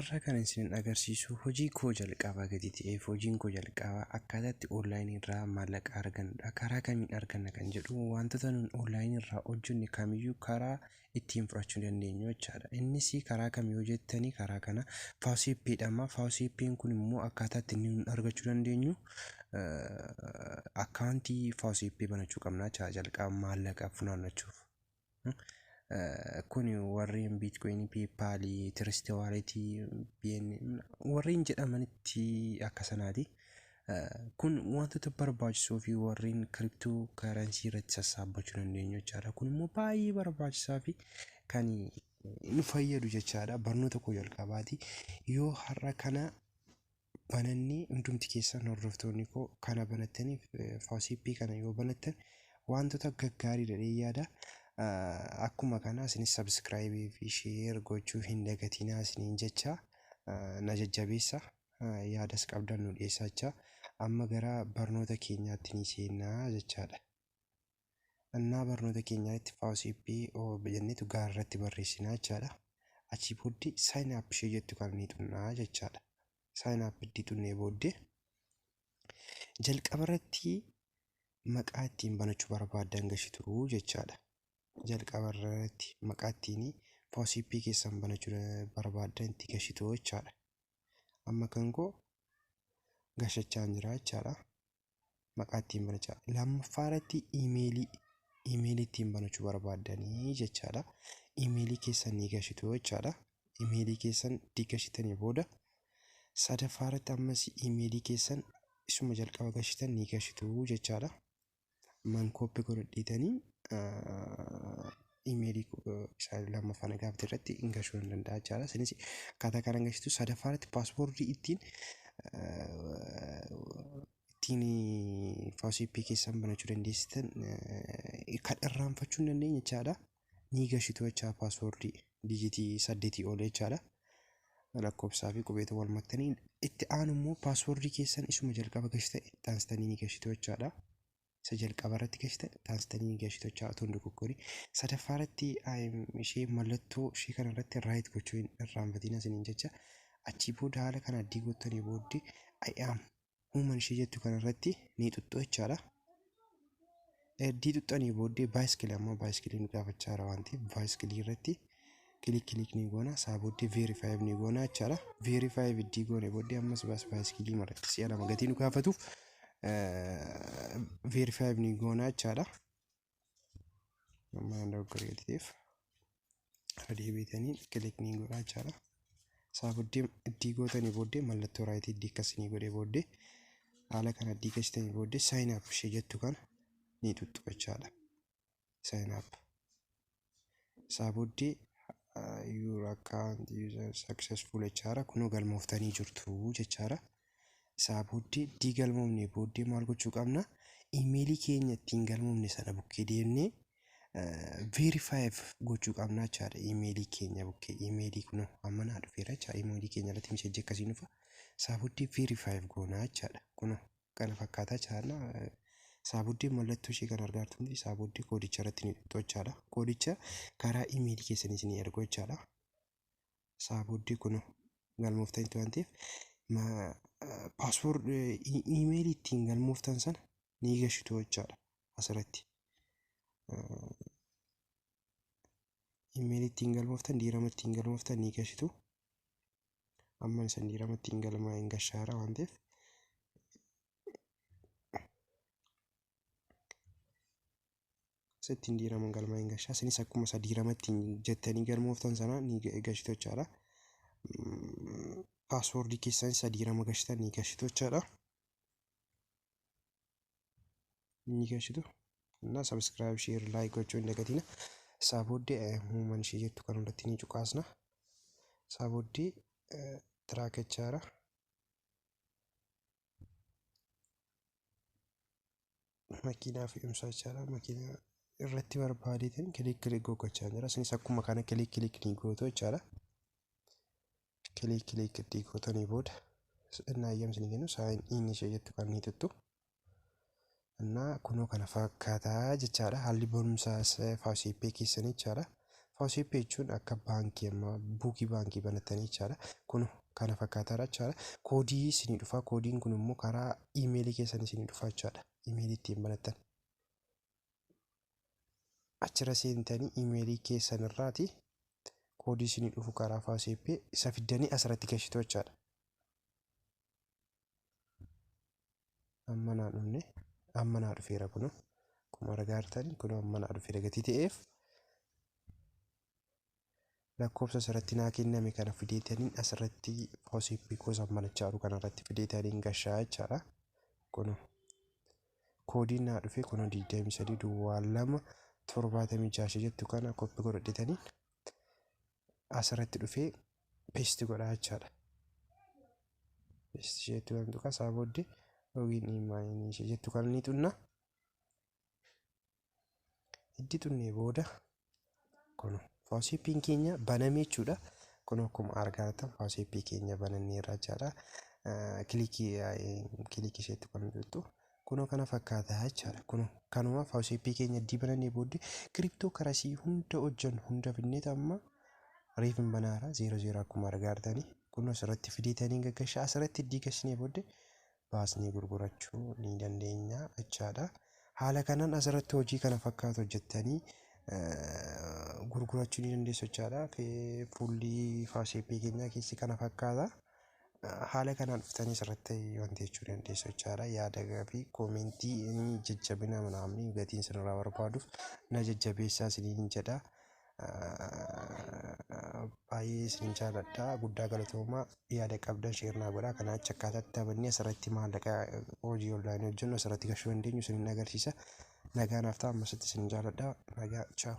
Har'a kan isin agarsiisu hojii koo jalqabaa gadi ta'eef hojiin koo jalqabaa akkaataatti onlaayinii irraa maallaqa argannudha. Karaa kamiin arganna kan jedhu wantoota nuun onlaayinii irraa hojjenne kamiyyuu karaa ittiin fudhachuu dandeenyu jechaadha. Innis karaa kamii yoo jettanii karaa kana faawusiippiidhama. Faawusiippiin kun immoo akkaataatti inni nuun argachuu dandeenyu akkaawuntii faawusiippii banachuu qabna jechaadha jalqaba maallaqa funaannachuuf. Kuni warreen biitcoin, PayPal, Trust Wallet, BN warreen jedhamanitti akka sanaati. Kun wantoota barbaachisoo fi warreen kiriptoo karansii irratti sassaabachuu dandeenyu jechaadha. Kun immoo baay'ee barbaachisaa fi kan nu fayyadu jechaadha. Barnoota koo jalqabaati. Yoo har'a kana banannee hundumti keessan hordoftoonni koo kana banattaniif faawusiippii kana yoo banattan wantoota gaggaarii jedhee yaada. Akkuma kana isinis subscribe fi share gochuu hin dagatinaa isiniin jecha na jajjabeessa yaadas qabdan nu dhiyeessachaa amma gara barnoota keenyaatti ni seenaa jechaadha. Annaa barnoota keenyaatti faawusiippii jenneetu gaarratti barreessinaa jechaadha. Achi booddee sign up ishee jettu kan ni tunnaa jechaadha. Sign up itti tunnee booddee jalqabarratti maqaa ittiin banachuu barbaaddan gashitu jechaadha. Jalqabarratti maqaa ittiin faawusiippii keessan banachuu barbaaddan itti gashitu jechaadha. Amma kan koo gashachaa jira jechaadha. Maqaa ittiin banachaa. Lammaffaarratti iimeelii ittiin banachuu barbaaddanii jechaadha. Iimeelii keessan ni gashitu jechaadha. Iimeelii keessan itti gashitanii booda sadaffaarratti ammas iimeelii keessan isuma jalqaba gashitan ni gashitu jechaadha. Mankooppii godhadhiitanii iimeelii isaa lammaffaa gaafate irratti hin gashuu hin danda'a jechaadha. Isinis akkaataa kanaan gashitu. Sadaffaarratti paaspoortii ittiin faawusiippii keessan banachuu dandeessitan kan irraanfachuu hin dandeenye jechaadha. Ni gashitu jechaadha paaspoortii dijitii 8 ol jechaadha. Lakkoofsaa fi qubeeta wal maktanii itti aanu immoo paaspoortii keessan isuma jalqaba gashite taasistanii ni gashitu jechaadha. Isa jalqaba irratti gashite taasistanii ni gashitu jechaadha otoo hin dogoggorin. Sadaffaarratti ishee mallattoo ishee kana irratti raayit gochuu hin irraanfatina isiniin jecha. Achii booda haala kana addii gootanii booddee I am human ishee jettu kana irratti ni xuxxoo jechaadha. Addii xuxxanii booddee baayiskilii ammoo baayiskilii nu gaafachaa jira waan ta'eef baayiskilii irratti kilik ni goona. Isaa booddee veerifaayiv ni goona jechaadha. Veerifaayiv iddii goone booddee ammas baayiskilii maratti si'a lama gatii nu gaafatuuf veerifaayiv ni goona jechaadha. Amma doggorii gatiif deebiitanii kilik ni goona jechaadha. Isaa booddee iddii gootanii booddee mallattoo raayitii iddii akkasii godhee booddee haala kana iddii gashitanii booddee sign up ishee jettu kana ni xuxxu jechaadha. Sign up. Isaa booddee your account user successful jechaadha. Kunoo galmooftanii jirtu jechaadha. Isaa booddee iddii galmoomne booddee maal gochuu qabna? Iimeelii keenya ittiin galmoomne sana bukkee deemnee veerifaayiv gochuu qabna jechaadha. Iimeelii keenya bukkee iimeelii kunoo amma naa dhufeera jechaadha. Iimeelii keenya irratti miseejii akkasiin dhufa. Isaa booddee veerifaayiv goonaa jechaadha. Kunoo kana fakkaataa jechaadha. Isaa booddee mallattoo ishee kan argaartu hundi isaa booddee koodicha irratti ni xuxxoo jechaadha. Koodicha karaa iimeelii keessaniis ni ergu jechaadha. Isaa booddee kunoo galmooftaniitu waan ta'eef paaspoortii iimeelii ittiin galmooftan sana ni gashitu jechaadha. Asirratti iimeelii ittiin galmooftan diirama ittiin galmooftan ni gashitu. Amma isin diirama ittiin galmaa hin gashaara waan ta'eef settiin diirama galmaa hin gashaa. Isinis akkuma isa diirama ittiin jettanii galmooftan sana ni gashitu jechaadha. Paaspoortii keessan isa diirama gashitan ni gashitu jechaadha. Ni gashitu. እና ሰብስክራይብ ሼር ላይክ gochuu hin dagatina. Isaa booddee human ishee jettu kan hundatti ni cuqaasna. Isaa booddee tiraakachaara. Makiinaa fe'umsaa jechaadha. Makiinaa irratti barbaadeetiin kilik goggochaa jira. Isinis akkuma kana kilik ni gootu jechaadha. Kilik itti gootanii booda እና እየምስል ግን ሳይን ኢን ishee jettu kan ni tuttu. እና kunoo kana fakkaataa jechaadha. Haalli barumsaas faawusiippii keessanii jechaadha. Faawusiippii jechuun akka baankii amma buukii baankii banattanii jechaadha. Kunoo kana fakkaataadha jechaadha. Koodii isinii dhufa. Koodiin kun immoo karaa iimeelii keessan isinii dhufa jechaadha. Iimeelii ittiin banattan. Achirra seentanii iimeelii keessan irraati koodii isinii dhufu karaa faaseeppee isa fiddanii asirratti gashitu jechaadha. Amma naa dhufne amma naa dhufeera kun akkuma argaa jirtan kun amma naa dhufeera gatii ta'eef lakkoofsa asirratti naa kenname kana fideetaniin asirratti faaseeppii gosa manachaa jiru kanarratti fideetaniin gashaa jechaadha. Kun koodiin naa dhufe kun 23 duwwaa 2 76 jettu kana koppii godhadhetaniin asirratti dhufee peesti godhaa jechaadha. Peesti jettu kan tuqa isaa booddee yookiin imaayinii ishee jettu kan ni xunna. Itti xunnee booda kun faaseeppiin keenya banamee jechuudha. Kun akkuma argaa jirtan faaseeppii keenya bananneerra jechaadha. Kilikii isheetti kan jirtu kun kana fakkaata jechaadha. Kun kanuma faaseeppii keenya itti banannee booddee kiriptoo karasii hunda hojjennu hunda fidnee amma reefin banaara 00 akkuma argaa jirtanii kun asirratti fideetanii gaggashaa asirratti itti gashnee booddee baasnee gurgurachuu ni dandeenya jechaadha. Haala kanaan asirratti hojii kana fakkaatu hojjettanii gurgurachuu ni dandeessu jechaadha. Fuulli faaseeppii keenyaa keessi kana fakkaata. Haala kanaan dhuftanii asirratti wanti jechuu dandeessu jechaadha. Yaada fi koomentii jajjabina manaamni gatiin sirraa barbaaduuf na jajjabeessaa isiniin jedha. Baay'ee isin jaalladha. Guddaa galatoomaa. Yaada qabdan sheer naa godhaa. Kana achi akkaataatti taphannee asirratti maallaqa hojii onlaayinii hojjennu asirratti gashuu dandeenyu isiniin agarsiisa. Nagaa naaf ta'a. Ammasitti isin jaalladha. Nagaa. Chaaw.